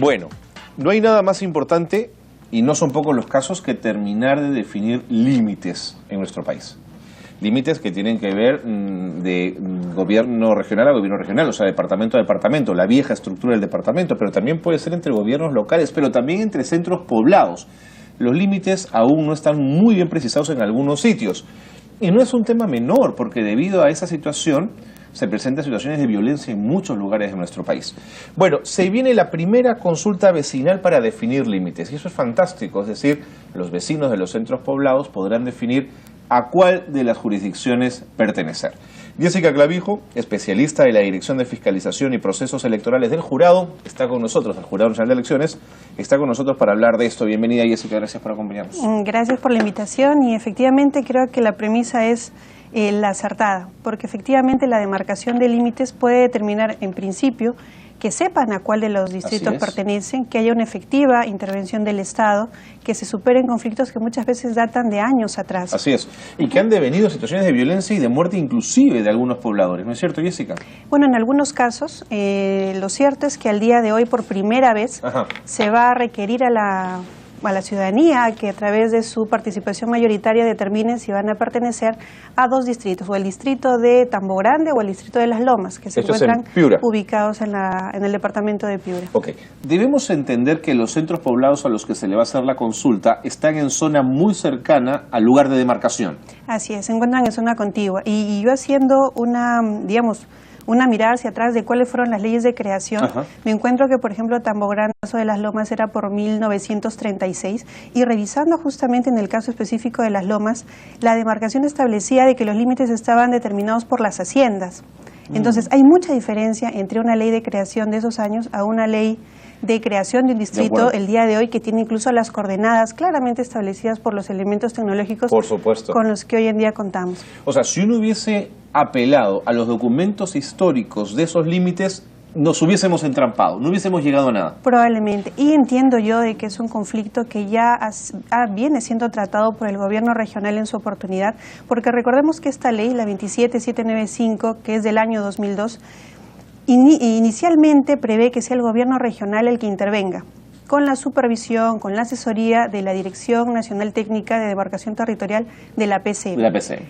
Bueno, no hay nada más importante, y no son pocos los casos, que terminar de definir límites en nuestro país. Límites que tienen que ver de gobierno regional a gobierno regional, o sea, departamento a departamento, la vieja estructura del departamento, pero también puede ser entre gobiernos locales, pero también entre centros poblados. Los límites aún no están muy bien precisados en algunos sitios. Y no es un tema menor, porque debido a esa situación se presentan situaciones de violencia en muchos lugares de nuestro país. Bueno, se viene la primera consulta vecinal para definir límites, y eso es fantástico, es decir, los vecinos de los centros poblados podrán definir a cuál de las jurisdicciones pertenecer. Jessica Clavijo, especialista de la Dirección de Fiscalización y Procesos Electorales del Jurado, está con nosotros, el Jurado Nacional de Elecciones, está con nosotros para hablar de esto. Bienvenida, Jessica, gracias por acompañarnos. Gracias por la invitación, y efectivamente creo que la premisa es la acertada, porque efectivamente la demarcación de límites puede determinar en principio que sepan a cuál de los distritos pertenecen, que haya una efectiva intervención del Estado, que se superen conflictos que muchas veces datan de años atrás. Así es, y que han devenido situaciones de violencia y de muerte inclusive de algunos pobladores, ¿no es cierto, Jessica? Bueno, en algunos casos, lo cierto es que al día de hoy por primera vez se va a requerir a la ciudadanía que a través de su participación mayoritaria determinen si van a pertenecer a dos distritos, o el distrito de Tambo Grande o el distrito de Las Lomas, que se encuentran ubicados en el departamento de Piura. Ok, debemos entender que los centros poblados a los que se le va a hacer la consulta están en zona muy cercana al lugar de demarcación. Así es, se encuentran en zona contigua, y yo haciendo una mirada hacia atrás de cuáles fueron las leyes de creación, me encuentro que, por ejemplo, Tambo Grande, el caso de Las Lomas, era por 1936, y revisando justamente en el caso específico de Las Lomas, la demarcación establecía de que los límites estaban determinados por las haciendas. Entonces, hay mucha diferencia entre una ley de creación de esos años a una ley de creación de un distrito el día de hoy, que tiene incluso las coordenadas claramente establecidas por los elementos tecnológicos con los que hoy en día contamos. O sea, si uno hubiese apelado a los documentos históricos de esos límites, nos hubiésemos entrampado, no hubiésemos llegado a nada. Probablemente, y entiendo yo de que es un conflicto que ya viene siendo tratado por el gobierno regional en su oportunidad, porque recordemos que esta ley, la 27795, que es del año 2002, inicialmente prevé que sea el gobierno regional el que intervenga, con la supervisión, con la asesoría de la Dirección Nacional Técnica de Demarcación Territorial de la PCM.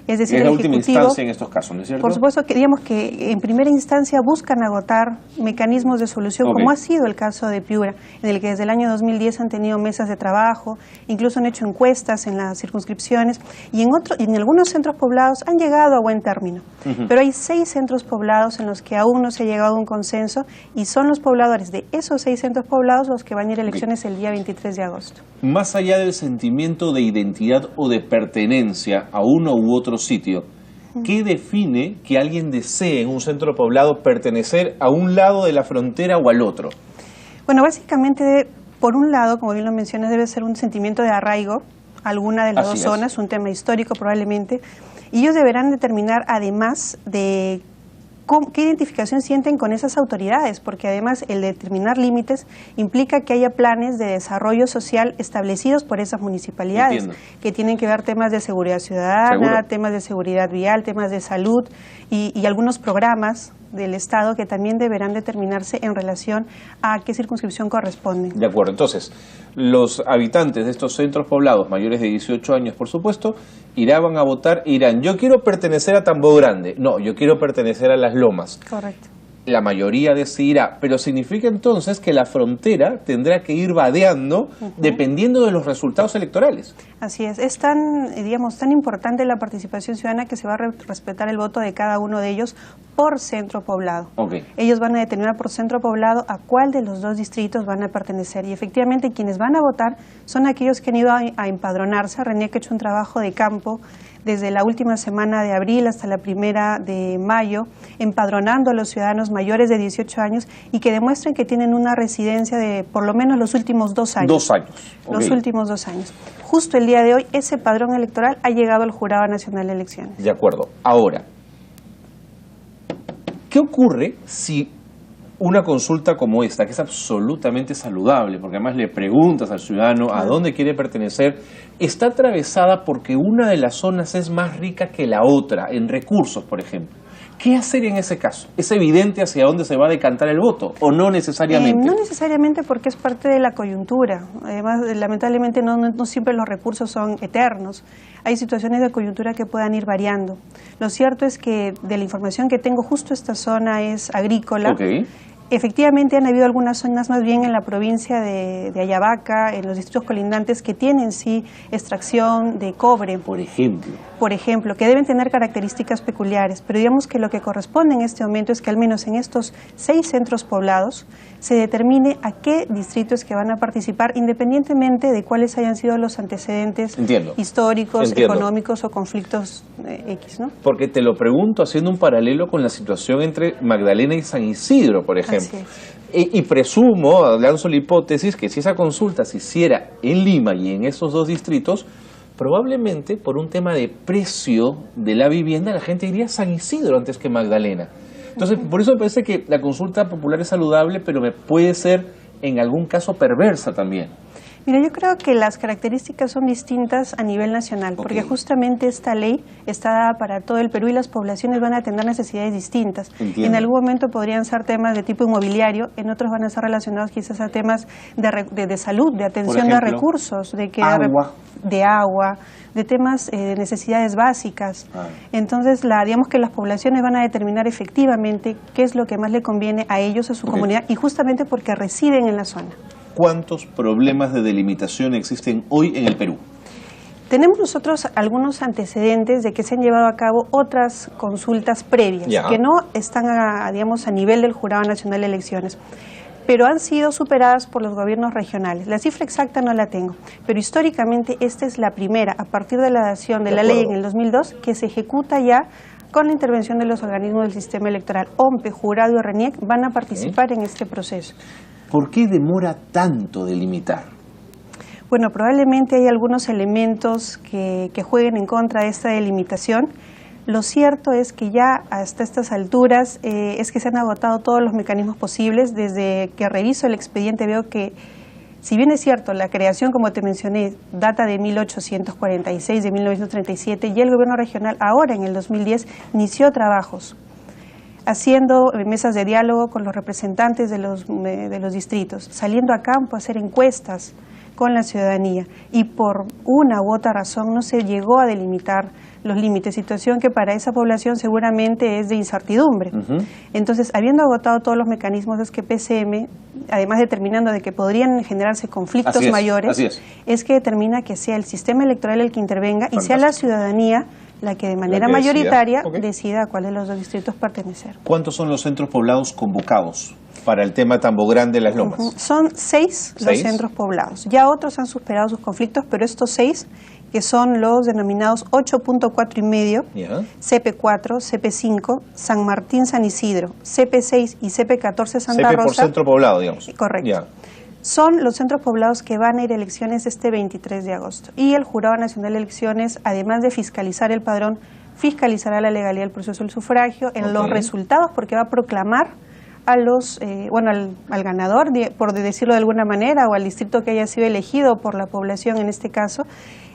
Es decir, es la última instancia en estos casos, ¿no es cierto? Por supuesto que digamos que en primera instancia buscan agotar mecanismos de solución, como ha sido el caso de Piura, en el que desde el año 2010 han tenido mesas de trabajo, incluso han hecho encuestas en las circunscripciones, y en algunos centros poblados han llegado a buen término. Pero hay 6 centros poblados en los que aún no se ha llegado a un consenso, y son los pobladores de esos 6 centros poblados los que van a ir a elecciones el día 23 de agosto. Más allá del sentimiento de identidad o de pertenencia a uno u otro sitio, ¿qué define que alguien desee en un centro poblado pertenecer a un lado de la frontera o al otro? Bueno, básicamente, por un lado, como bien lo mencionas, debe ser un sentimiento de arraigo a alguna de las dos zonas, un tema histórico probablemente, y ellos deberán determinar, además de qué identificación sienten con esas autoridades, porque además el determinar límites implica que haya planes de desarrollo social establecidos por esas municipalidades, que tienen que ver temas de seguridad ciudadana, temas de seguridad vial, temas de salud y algunos programas del Estado que también deberán determinarse en relación a qué circunscripción corresponden. De acuerdo, entonces, los habitantes de estos centros poblados mayores de 18 años, por supuesto, van a votar e dirán, yo quiero pertenecer a Tambo Grande, no, yo quiero pertenecer a Las Lomas. Correcto. La mayoría decidirá, pero significa entonces que la frontera tendrá que ir vadeando dependiendo de los resultados electorales. Así es tan importante la participación ciudadana que se va a respetar el voto de cada uno de ellos por centro poblado. Ellos van a determinar por centro poblado a cuál de los dos distritos van a pertenecer, y efectivamente quienes van a votar son aquellos que han ido a empadronarse. René, que ha hecho un trabajo de campo desde la última semana de abril hasta la primera de mayo, empadronando a los ciudadanos mayores de 18 años y que demuestren que tienen una residencia de por lo menos los últimos 2 años. 2 años. Los últimos 2 años. Justo el día de hoy, ese padrón electoral ha llegado al Jurado Nacional de Elecciones. De acuerdo. Ahora, ¿qué ocurre si una consulta como esta, que es absolutamente saludable, porque además le preguntas al ciudadano a dónde quiere pertenecer, está atravesada porque una de las zonas es más rica que la otra, en recursos, por ejemplo? ¿Qué hacer en ese caso? ¿Es evidente hacia dónde se va a decantar el voto o no necesariamente? No necesariamente, porque es parte de la coyuntura. Además, lamentablemente no siempre los recursos son eternos. Hay situaciones de coyuntura que puedan ir variando. Lo cierto es que de la información que tengo, justo esta zona es agrícola. Okay. Efectivamente han habido algunas zonas más bien en la provincia de Ayabaca, en los distritos colindantes, que tienen sí extracción de cobre. Por ejemplo, que deben tener características peculiares, pero digamos que lo que corresponde en este momento es que al menos en estos 6 centros poblados se determine a qué distritos que van a participar, independientemente de cuáles hayan sido los antecedentes históricos, económicos o conflictos X, ¿no? Porque te lo pregunto haciendo un paralelo con la situación entre Magdalena y San Isidro, por ejemplo. Y presumo, lanzo la hipótesis, que si esa consulta se hiciera en Lima y en esos 2 distritos, probablemente por un tema de precio de la vivienda la gente iría a San Isidro antes que Magdalena. Entonces, por eso me parece que la consulta popular es saludable, pero me puede ser en algún caso perversa también. Mira, yo creo que las características son distintas a nivel nacional, porque justamente esta ley está dada para todo el Perú y las poblaciones van a tener necesidades distintas. Entiendo. En algún momento podrían ser temas de tipo inmobiliario, en otros van a ser relacionados quizás a temas de salud, de atención de recursos, de agua, de temas de necesidades básicas. Entonces, digamos que las poblaciones van a determinar efectivamente qué es lo que más le conviene a ellos, a su comunidad, y justamente porque residen en la zona. ¿Cuántos problemas de delimitación existen hoy en el Perú? Tenemos nosotros algunos antecedentes de que se han llevado a cabo otras consultas previas, que no están a nivel del Jurado Nacional de Elecciones, pero han sido superadas por los gobiernos regionales. La cifra exacta no la tengo, pero históricamente esta es la primera, a partir de la dación de la ley en el 2002, que se ejecuta ya con la intervención de los organismos del sistema electoral. OMPE, Jurado y RENIEC van a participar en este proceso. ¿Por qué demora tanto delimitar? Bueno, probablemente hay algunos elementos que jueguen en contra de esta delimitación. Lo cierto es que ya hasta estas alturas es que se han agotado todos los mecanismos posibles. Desde que reviso el expediente veo que, si bien es cierto, la creación, como te mencioné, data de 1846, de 1937, y el gobierno regional ahora en el 2010 inició trabajos haciendo mesas de diálogo con los representantes de los distritos, saliendo a campo a hacer encuestas con la ciudadanía, y por una u otra razón no se llegó a delimitar los límites, situación que para esa población seguramente es de incertidumbre. Entonces, habiendo agotado todos los mecanismos, es que PCM, además determinando de que podrían generarse conflictos mayores, es que determina que sea el sistema electoral el que intervenga y sea la ciudadanía la que de manera mayoritaria decida a cuál de los 2 distritos pertenecer. ¿Cuántos son los centros poblados convocados para el tema Tambo Grande, Las Lomas? Son 6 los centros poblados. Ya otros han superado sus conflictos, pero estos 6, que son los denominados 8.4 y medio, CP4, CP5, San Martín, San Isidro, CP6 y CP14, Santa Rosa. CP por centro poblado, digamos. Correcto. Son los centros poblados que van a ir a elecciones este 23 de agosto. Y el Jurado Nacional de Elecciones, además de fiscalizar el padrón, fiscalizará la legalidad del proceso del sufragio, en los resultados, porque va a proclamar a al ganador, por decirlo de alguna manera, o al distrito que haya sido elegido por la población en este caso,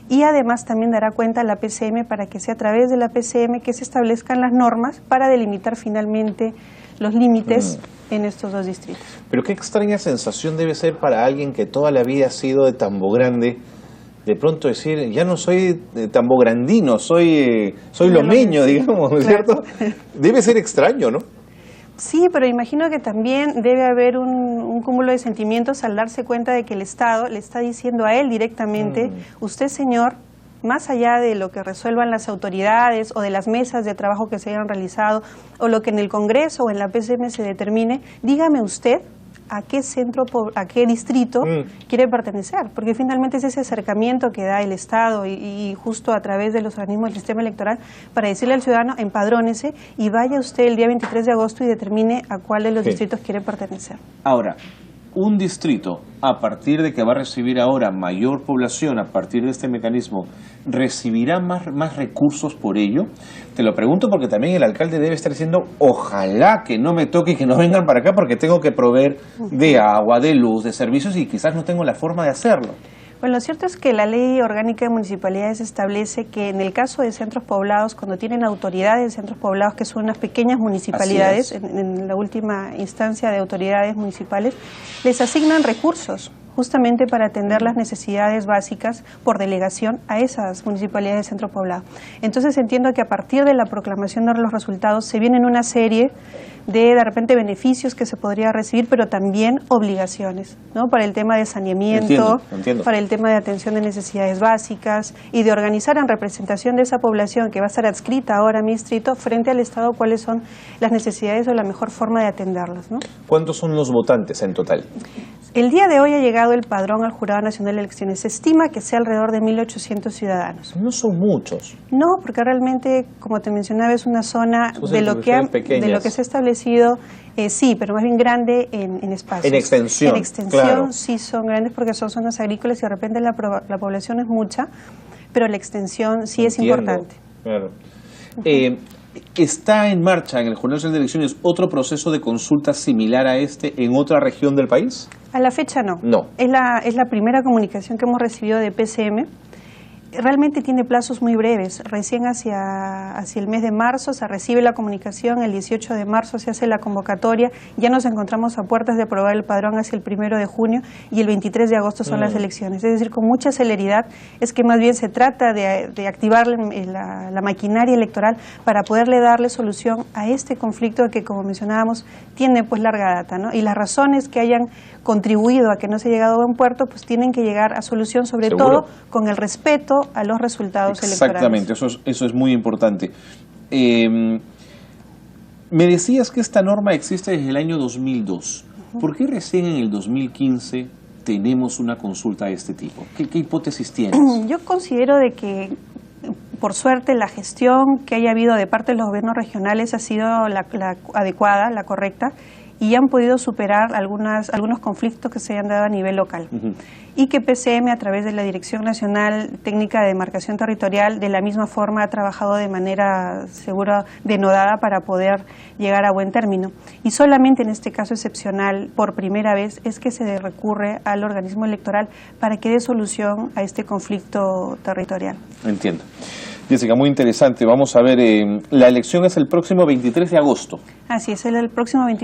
y además también dará cuenta a la PCM para que sea a través de la PCM que se establezcan las normas para delimitar finalmente los límites en estos 2 distritos. Pero qué extraña sensación debe ser para alguien que toda la vida ha sido de Tambo Grande, de pronto decir, ya no soy tambograndino, soy lomeño, digamos, ¿no es cierto? Debe ser extraño, ¿no? Sí, pero imagino que también debe haber un cúmulo de sentimientos al darse cuenta de que el Estado le está diciendo a él directamente, usted, señor, más allá de lo que resuelvan las autoridades o de las mesas de trabajo que se hayan realizado o lo que en el Congreso o en la PCM se determine, dígame usted a qué centro, a qué distrito quiere pertenecer, porque finalmente es ese acercamiento que da el Estado y justo a través de los organismos del sistema electoral para decirle al ciudadano, empadrónese y vaya usted el día 23 de agosto y determine a cuál de los distritos quiere pertenecer. Ahora, un distrito, a partir de que va a recibir ahora mayor población, a partir de este mecanismo, ¿recibirá más recursos por ello? Te lo pregunto porque también el alcalde debe estar diciendo, ojalá que no me toque y que no vengan para acá porque tengo que proveer de agua, de luz, de servicios y quizás no tengo la forma de hacerlo. Bueno, lo cierto es que la Ley Orgánica de Municipalidades establece que en el caso de centros poblados, cuando tienen autoridades de centros poblados, que son unas pequeñas municipalidades, en la última instancia de autoridades municipales, les asignan recursos justamente para atender las necesidades básicas por delegación a esas municipalidades de centro poblado. Entonces entiendo que a partir de la proclamación de los resultados se vienen una serie de repente beneficios que se podría recibir, pero también obligaciones, ¿no? Para el tema de saneamiento, entiendo. Para el tema de atención de necesidades básicas y de organizar en representación de esa población que va a estar adscrita ahora a mi distrito frente al Estado cuáles son las necesidades o la mejor forma de atenderlas, ¿no? ¿Cuántos son los votantes en total? El día de hoy ha llegado el padrón al Jurado Nacional de Elecciones. Se estima que sea alrededor de 1.800 ciudadanos. No son muchos. No, porque realmente, como te mencionaba, es una zona de lo que se ha establecido, sí, pero más bien grande en espacios. En extensión. En extensión, claro. Sí son grandes porque son zonas agrícolas y de repente la población es mucha, pero la extensión sí es importante. Claro. ¿Está en marcha en el Jurado Nacional de Elecciones otro proceso de consulta similar a este en otra región del país? A la fecha no. No. Es la primera comunicación que hemos recibido de PCM. Realmente tiene plazos muy breves. Recién hacia el mes de marzo se recibe la comunicación, el 18 de marzo se hace la convocatoria, ya nos encontramos a puertas de aprobar el padrón hacia el 1 de junio y el 23 de agosto son las elecciones. Es decir, con mucha celeridad es que más bien se trata de activar la maquinaria electoral para poderle darle solución a este conflicto que, como mencionábamos, tiene pues larga data, ¿no? Y las razones que hayan contribuido a que no se haya llegado a buen puerto, pues tienen que llegar a solución, sobre todo con el respeto a los resultados electorales. Exactamente, eso es muy importante. Me decías que esta norma existe desde el año 2002. ¿Por qué recién en el 2015 tenemos una consulta de este tipo? ¿Qué hipótesis tienes? Yo considero de que, por suerte, la gestión que haya habido de parte de los gobiernos regionales ha sido la adecuada, la correcta, y han podido superar algunos conflictos que se hayan dado a nivel local. Y que PCM, a través de la Dirección Nacional Técnica de Demarcación Territorial, de la misma forma ha trabajado de manera segura, denodada, para poder llegar a buen término. Y solamente en este caso excepcional, por primera vez, es que se recurre al organismo electoral para que dé solución a este conflicto territorial. Entiendo. Jessica, muy interesante. Vamos a ver, la elección es el próximo 23 de agosto. Así es, el próximo 23.